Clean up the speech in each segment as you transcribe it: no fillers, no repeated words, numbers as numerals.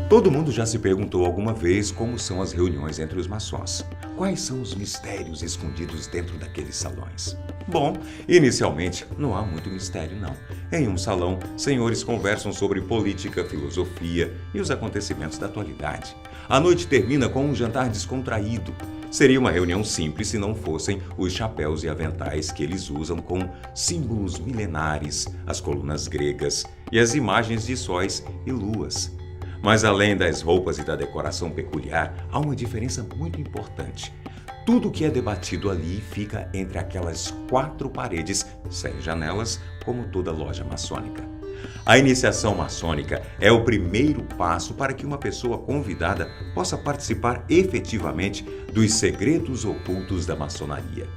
Todo mundo já se perguntou alguma vez como são as reuniões entre os maçons. Quais são os mistérios escondidos dentro daqueles salões? Bom, inicialmente não há muito mistério não. Em um salão, senhores conversam sobre política, filosofia e os acontecimentos da atualidade. A noite termina com um jantar descontraído. Seria uma reunião simples se não fossem os chapéus e aventais que eles usam com símbolos milenares, as colunas gregas e as imagens de sóis e luas. Mas além das roupas e da decoração peculiar, há uma diferença muito importante. Tudo que é debatido ali fica entre aquelas 4 paredes, sem janelas, como toda loja maçônica. A iniciação maçônica é o primeiro passo para que uma pessoa convidada possa participar efetivamente dos segredos ocultos da maçonaria.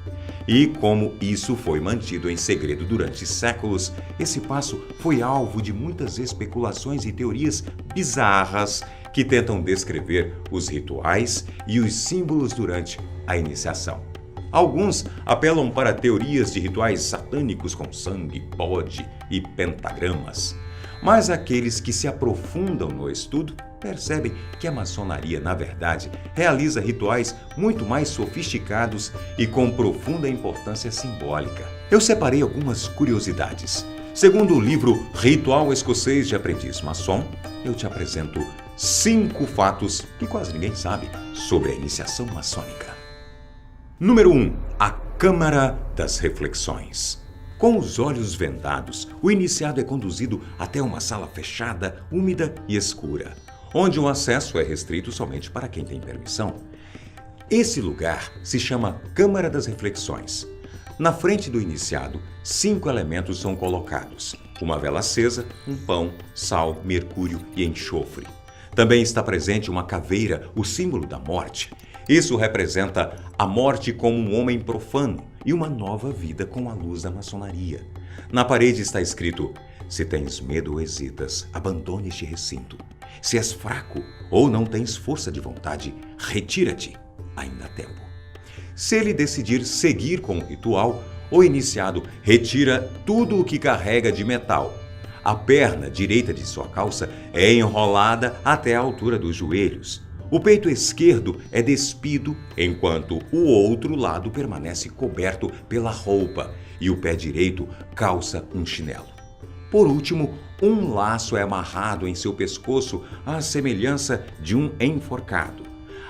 E como isso foi mantido em segredo durante séculos, esse passo foi alvo de muitas especulações e teorias bizarras que tentam descrever os rituais e os símbolos durante a iniciação. Alguns apelam para teorias de rituais satânicos com sangue, bode e pentagramas. Mas aqueles que se aprofundam no estudo percebem que a maçonaria, na verdade, realiza rituais muito mais sofisticados e com profunda importância simbólica. Eu separei algumas curiosidades. Segundo o livro Ritual Escocês de Aprendiz Maçom, eu te apresento 5 fatos que quase ninguém sabe sobre a iniciação maçônica. Número 1. A Câmara das Reflexões. Com os olhos vendados, o iniciado é conduzido até uma sala fechada, úmida e escura, onde o acesso é restrito somente para quem tem permissão. Esse lugar se chama Câmara das Reflexões. Na frente do iniciado, 5 elementos são colocados: uma vela acesa, um pão, sal, mercúrio e enxofre. Também está presente uma caveira, o símbolo da morte. Isso representa a morte como um homem profano e uma nova vida com a luz da maçonaria. Na parede está escrito: se tens medo ou hesitas, abandone este recinto. Se és fraco ou não tens força de vontade, retira-te. Ainda há tempo. Se ele decidir seguir com o ritual, o iniciado retira tudo o que carrega de metal. A perna direita de sua calça é enrolada até a altura dos joelhos. O peito esquerdo é despido, enquanto o outro lado permanece coberto pela roupa e o pé direito calça um chinelo. Por último, um laço é amarrado em seu pescoço à semelhança de um enforcado.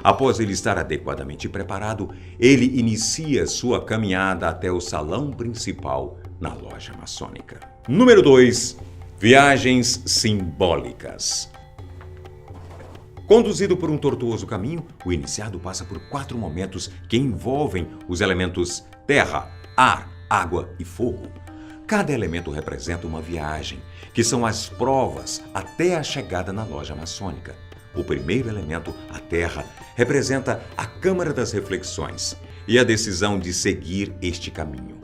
Após ele estar adequadamente preparado, ele inicia sua caminhada até o salão principal na loja maçônica. Número 2. Viagens simbólicas. Conduzido por um tortuoso caminho, o iniciado passa por 4 momentos que envolvem os elementos terra, ar, água e fogo. Cada elemento representa uma viagem, que são as provas até a chegada na loja maçônica. O primeiro elemento, a terra, representa a Câmara das Reflexões e a decisão de seguir este caminho.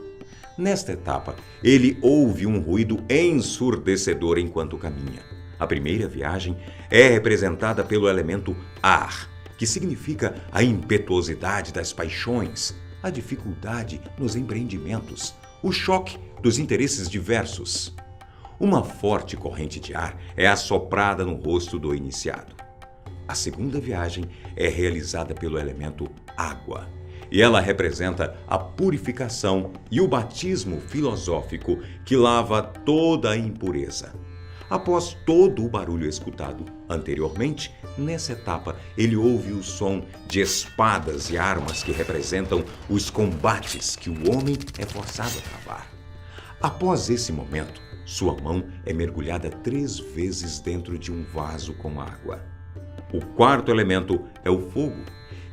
Nesta etapa, ele ouve um ruído ensurdecedor enquanto caminha. A primeira viagem é representada pelo elemento ar, que significa a impetuosidade das paixões, a dificuldade nos empreendimentos, o choque dos interesses diversos. Uma forte corrente de ar é assoprada no rosto do iniciado. A segunda viagem é realizada pelo elemento água, e ela representa a purificação e o batismo filosófico que lava toda a impureza. Após todo o barulho escutado anteriormente, nessa etapa ele ouve o som de espadas e armas que representam os combates que o homem é forçado a travar. Após esse momento, sua mão é mergulhada 3 vezes dentro de um vaso com água. O quarto elemento é o fogo,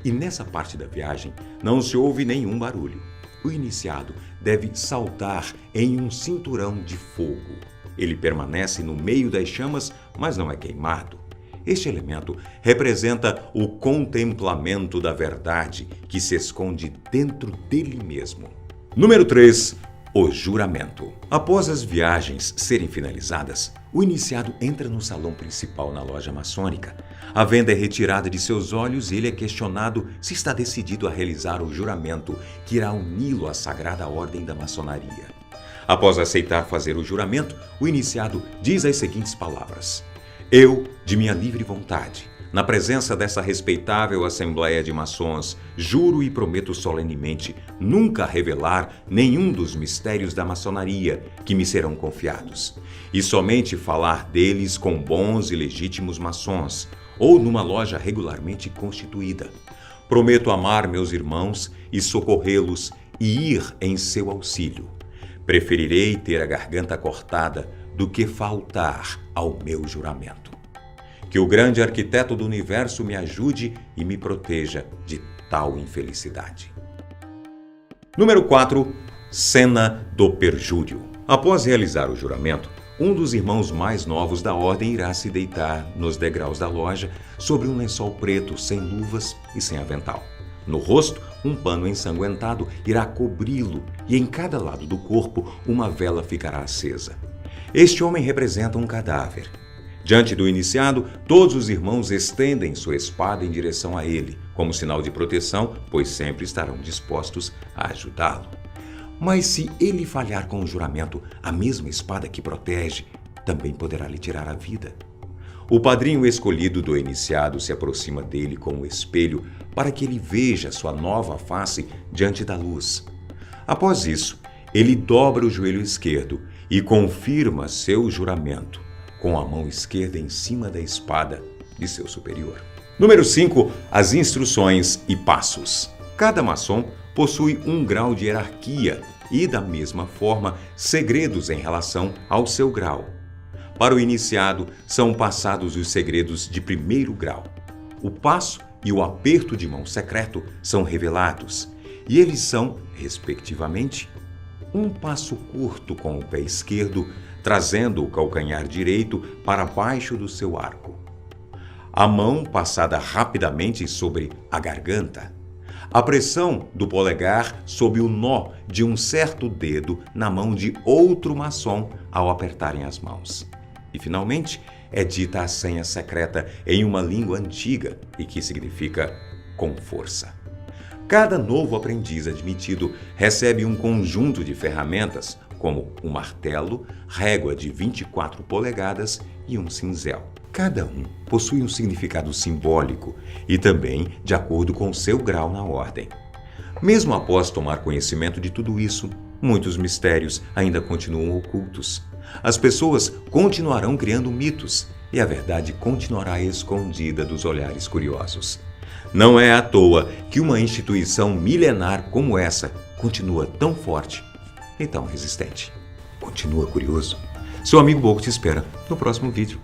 e nessa parte da viagem não se ouve nenhum barulho. O iniciado deve saltar em um cinturão de fogo. Ele permanece no meio das chamas, mas não é queimado. Este elemento representa o contemplamento da verdade que se esconde dentro dele mesmo. Número 3. O juramento. Após as viagens serem finalizadas, o iniciado entra no salão principal na loja maçônica. A venda é retirada de seus olhos e ele é questionado se está decidido a realizar o juramento que irá uni-lo à sagrada ordem da maçonaria. Após aceitar fazer o juramento, o iniciado diz as seguintes palavras: Eu, de minha livre vontade, na presença dessa respeitável assembleia de maçons, juro e prometo solenemente nunca revelar nenhum dos mistérios da maçonaria que me serão confiados, e somente falar deles com bons e legítimos maçons, ou numa loja regularmente constituída. Prometo amar meus irmãos e socorrê-los e ir em seu auxílio. Preferirei ter a garganta cortada do que faltar ao meu juramento. Que o grande arquiteto do universo me ajude e me proteja de tal infelicidade. Número 4. Cena do perjúrio. Após realizar o juramento, um dos irmãos mais novos da ordem irá se deitar nos degraus da loja sobre um lençol preto, sem luvas e sem avental. No rosto, um pano ensanguentado irá cobri-lo e em cada lado do corpo uma vela ficará acesa. Este homem representa um cadáver. Diante do iniciado, todos os irmãos estendem sua espada em direção a ele, como sinal de proteção, pois sempre estarão dispostos a ajudá-lo. Mas se ele falhar com o juramento, a mesma espada que protege também poderá lhe tirar a vida. O padrinho escolhido do iniciado se aproxima dele com o espelho para que ele veja sua nova face diante da luz. Após isso, ele dobra o joelho esquerdo e confirma seu juramento, com a mão esquerda em cima da espada de seu superior. Número 5. As instruções e passos. Cada maçom possui um grau de hierarquia e, da mesma forma, segredos em relação ao seu grau. Para o iniciado, são passados os segredos de primeiro grau. O passo e o aperto de mão secreto são revelados, e eles são, respectivamente, um passo curto com o pé esquerdo, trazendo o calcanhar direito para baixo do seu arco. A mão passada rapidamente sobre a garganta. A pressão do polegar sob o nó de um certo dedo na mão de outro maçom ao apertarem as mãos. E, finalmente, é dita a senha secreta em uma língua antiga e que significa com força. Cada novo aprendiz admitido recebe um conjunto de ferramentas, como um martelo, régua de 24 polegadas e um cinzel. Cada um possui um significado simbólico e também de acordo com seu grau na ordem. Mesmo após tomar conhecimento de tudo isso, muitos mistérios ainda continuam ocultos. As pessoas continuarão criando mitos e a verdade continuará escondida dos olhares curiosos. Não é à toa que uma instituição milenar como essa continua tão forte e tão resistente. Continua curioso? Seu amigo Boco te espera no próximo vídeo.